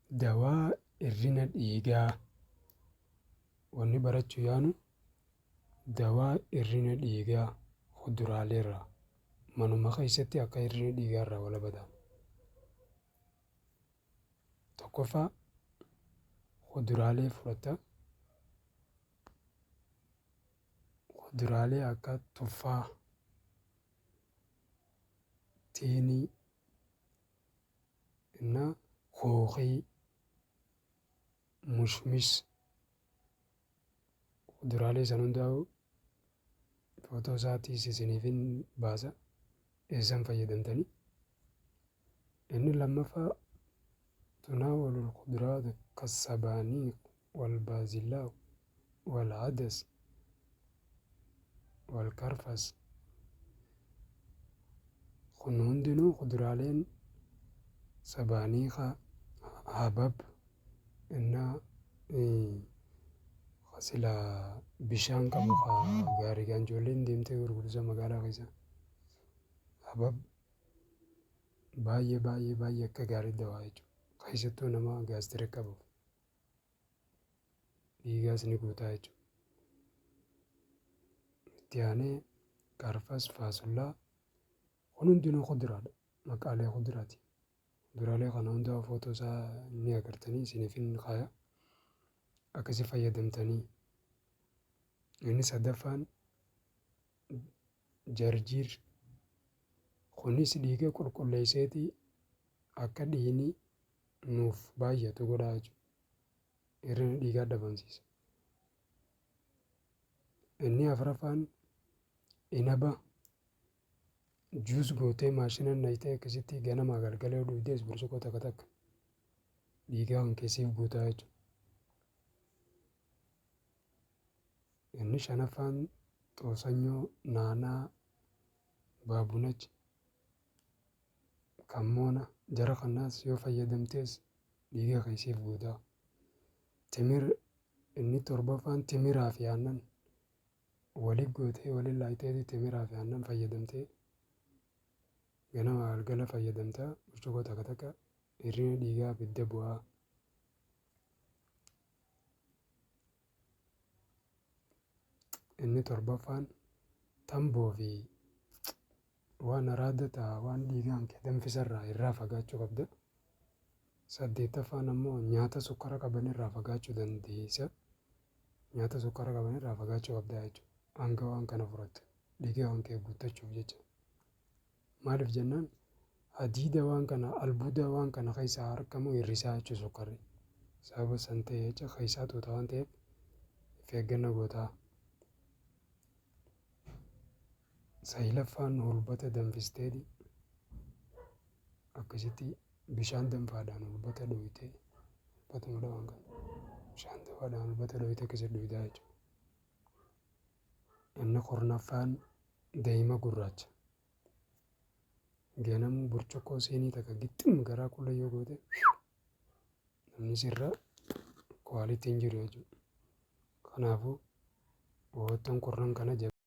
dawaa hir'ina dhiigaa wanni barachuu yaanu dawaa hir'ina dhiigaa kuduraalee irraa manuma keessatti akka hir'ina dhiigaa irraa walabadan. Tokkoffaa kuduraalee fudhata. Kuduraalee akka tuffaa, tiinii, kookii, mushmish kuduraalee san hundaa'u footoo isaatii isiniifin baasa eessan fayyadamtanii. Inni lammaffaa تناول الخضروات كالسبانخ والبازلاء والعدس والكرفس. kun hundinuu kuduraaleen sabaaniiqa, habab, silaa bishaan qabu gaarii kan ijoolleen deemtee gurgurtaa magaalaa keessa. Habab baay'ee akka gaarii dawaa jechuudha. Keessattuu nama gaastirii qabuuf dhiigaas ni guutaa jechuudha. Itti aanee karfas, faasullaa kun hundinuu kuduraadha. Maqaalee kuduraati. Kuduraalee kana hundaa footoo isaa ni agartanii isiniifin kaaya akkasi fayyadamtanii. Inni sadaffaan jarjiir. Kunis dhiiga qulqulleesseetii akka dhiigni nuuf baay'atu godhaa jechuudha. Hir'ina dhiigaa dhabamsiisa. Inni afuraffaan inaba juus gootee maashina naqxee akkasitti ganama galgala dhugdees burcuqqoo takka takka dhiigaa kan keessiif guutaa jechuudha. Inni shanaffaan xoosanyoo, naanaa, baabunach, kammoona jara kanaas yoo fayyadamtees dhiiga keessiif guutaa. Inni torbaffaan timiraa fi aannan waliin gootee waliin laayitee timiraa fi aannan fayyadamtee ganama galgala fayyadamtaa burcuqqoo takka takka hir'ina dhiigaa bidda bu'aa. Inni torbaffaan tamboo fi waan araada ta'a waan dhiigaan kee danfisarraa irraa fagaachuu qabda. Saddeettaffaan ammoo nyaata sukkara qaban irraa fagaachuu dandeessa. Nyaata sukkara qaban irraa fagaachuu qabda jechuudha. Hanga waan kana fudhattu dhiigaa waan kee guuttachuuf jecha. Maaliif jennaan hadiida waan kana albuuda waan kana keessaa argamu hir'isaa jechuudha sukkarri. Sababa san ta'e jecha keessaa tuuta waan ta'eef of eeggannoo gootaa. Saglaffaan hulbata danfisteedhi akkasitti bishaan danfaadhaan hulbata dhooyitee bishaan danfaadhaan hulbata dhooyitee akkasitti dhooytaa jechuudha. Inni kurnaffaan daa'ima gurraacha. Ganama burcuqqoo siinii takka gixxum garaa qulla yoo goote namni sirra kwaalitiin jiru jechuudha. Kanaafuu ho'oottan kurnan kana